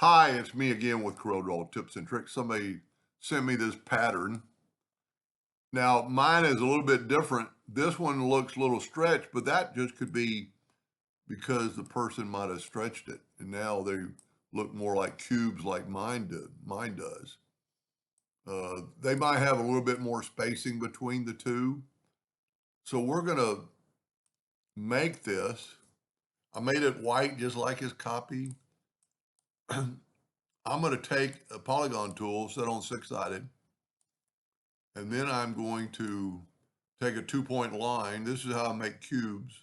Hi, it's me again with Corel Draw tips and tricks. Somebody sent me this pattern. Now, mine is a little bit different. This one looks a little stretched, but that just could be because the person might have stretched it. And now they look more like cubes like mine does. They might have a little bit more spacing between the two. So we're going to make this. I made it white just like his copy. I'm going to take a polygon tool, set on six-sided, and then I'm going to take a 2-point line. This is how I make cubes,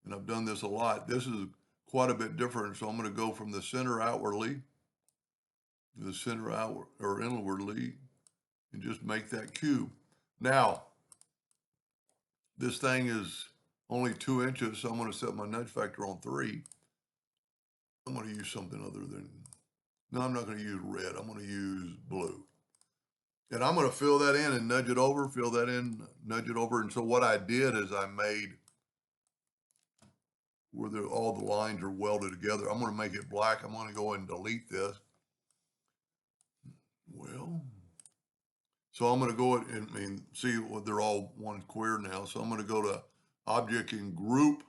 and I've done this a lot. This is quite a bit different, so I'm going to go from the center outwardly to the center outward or inwardly and just make that cube. Now, this thing is only 2 inches, so I'm going to set my nudge factor on 3. I'm going to use something other than, no, I'm not going to use red. I'm going to use blue. And I'm going to fill that in and nudge it over, fill that in, nudge it over. And so what I did is I made where all the lines are welded together. I'm going to make it black. I'm going to go ahead and delete this. Well, so I'm going to go ahead and see they're all one square now. So I'm going to go to Object and group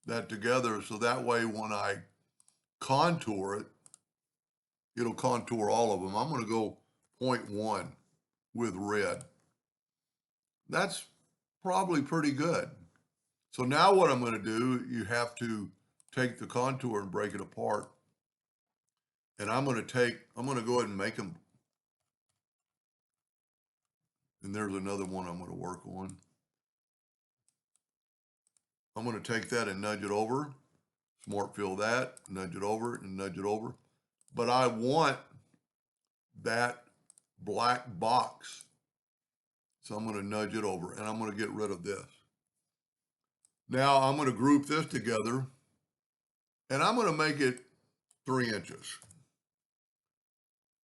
that together. So that way when I contour it, it'll contour all of them. I'm going to go 0.1 with red. That's probably pretty good. So now what I'm going to do, you have to take the contour and break it apart. And I'm going to go ahead and make them. And there's another one I'm going to work on. I'm going to take that and nudge it over. Smart fill that, nudge it over and nudge it over. But I want that black box. So I'm going to nudge it over and I'm going to get rid of this. Now I'm going to group this together and I'm going to make it 3 inches.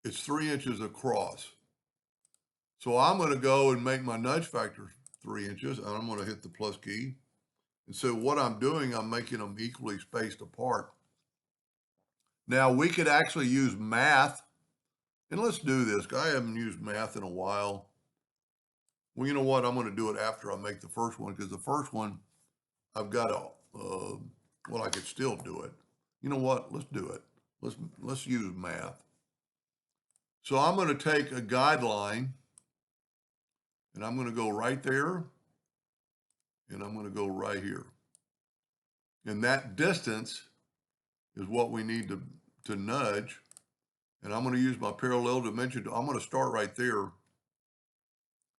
It's 3 inches across. So I'm going to go and make my nudge factor 3 inches and I'm going to hit the plus key. And so what I'm doing, I'm making them equally spaced apart. Now we could actually use math, and let's do this. I haven't used math in a while. Well, you know what? I'm going to do it after I make the first one because the first one I've got to, well, I could still do it. You know what? Let's do it. Let's use math. So I'm going to take a guideline and I'm going to go right there and I'm going to go right here. And that distance is what we need to nudge. And I'm going to use my parallel dimension. I'm going to start right there. You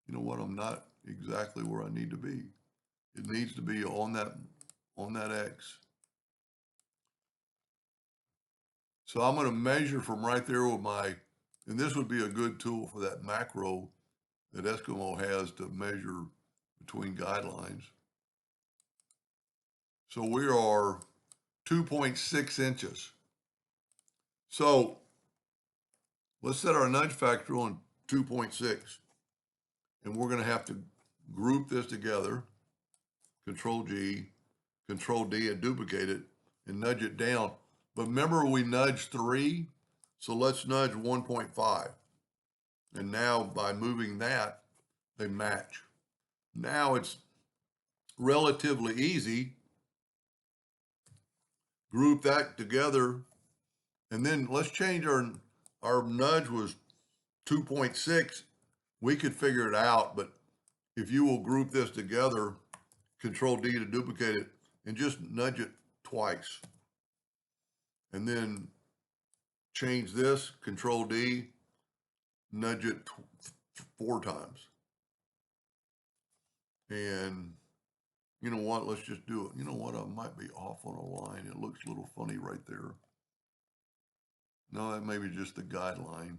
know what? I'm not exactly where I need to be. It needs to be on that X. So I'm going to measure from right there with and this would be a good tool for that macro that Eskimo has to measure between guidelines. So we are 2.6 inches. So let's set our nudge factor on 2.6. And we're going to have to group this together, Control G, Control D, and duplicate it and nudge it down. But remember we nudged 3, so let's nudge 1.5. And now by moving that, they match. Now it's relatively easy. Group that together, and then let's change our nudge was 2.6. We could figure it out, but if you will group this together, Control D to duplicate it, and just nudge it twice. And then change this, Control D, nudge it 4 times. And you know what, let's just do it. You know what, I might be off on a line. It looks a little funny right there. No, that may be just the guideline.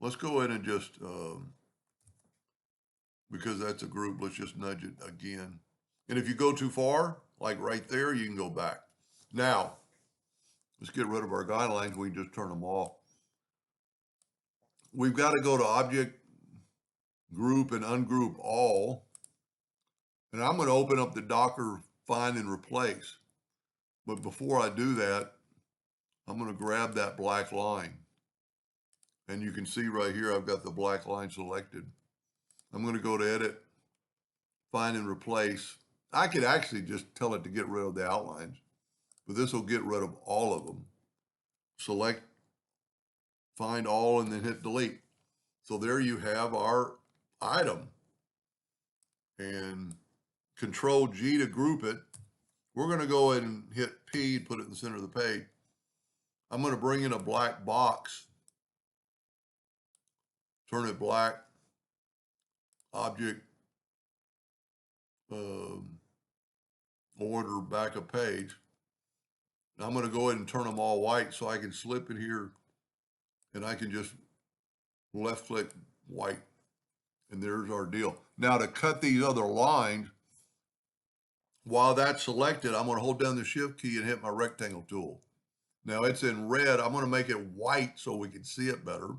Let's go ahead and just, because that's a group, let's just nudge it again. And if you go too far, like right there, you can go back. Now, let's get rid of our guidelines. We can just turn them off. We've got to go to Object, Group, and Ungroup All. And I'm going to open up the Docker Find and Replace. But before I do that, I'm going to grab that black line. And you can see right here, I've got the black line selected. I'm going to go to edit, find and replace. I could actually just tell it to get rid of the outlines, but this will get rid of all of them. Select, find all, and then hit delete. So there you have our item. And Control G to group it. We're going to go ahead and hit P, put it in the center of the page. I'm going to bring in a black box, turn it black, object, order, backup page. And I'm going to go ahead and turn them all white so I can slip it here and I can just left click white. And there's our deal. Now to cut these other lines, while that's selected, I'm going to hold down the shift key and hit my rectangle tool. Now it's in red. I'm going to make it white so we can see it better.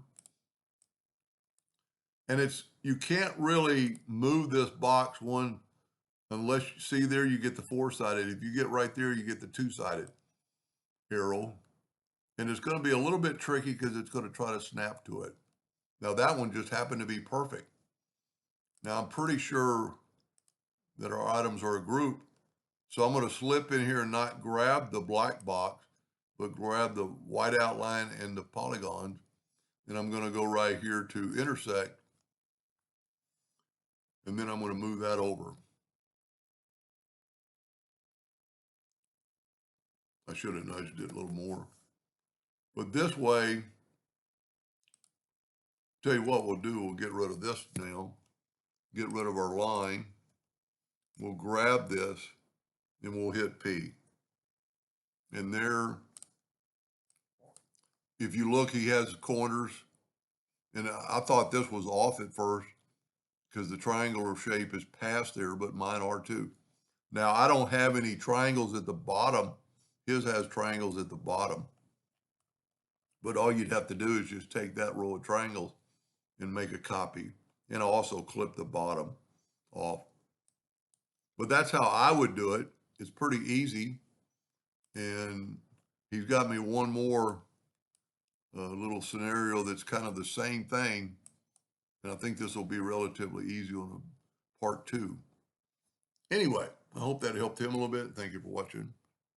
And you can't really move this box one unless you see there, you get the 4-sided. If you get right there, you get the 2-sided arrow. And it's going to be a little bit tricky because it's going to try to snap to it. Now that one just happened to be perfect. Now I'm pretty sure that our items are a group. So I'm going to slip in here and not grab the black box, but grab the white outline and the polygons. And I'm going to go right here to intersect. And then I'm going to move that over. I should have nudged it a little more. But this way, tell you what we'll do, we'll get rid of this now. Get rid of our line. We'll grab this and we'll hit P. And there, if you look, he has corners. And I thought this was off at first because the triangular shape is past there, but mine are too. Now, I don't have any triangles at the bottom. His has triangles at the bottom. But all you'd have to do is just take that row of triangles and make a copy, and also clip the bottom off. But that's how I would do it. It's pretty easy. And he's got me one more little scenario that's kind of the same thing. And I think this will be relatively easy on part 2. Anyway, I hope that helped him a little bit. Thank you for watching.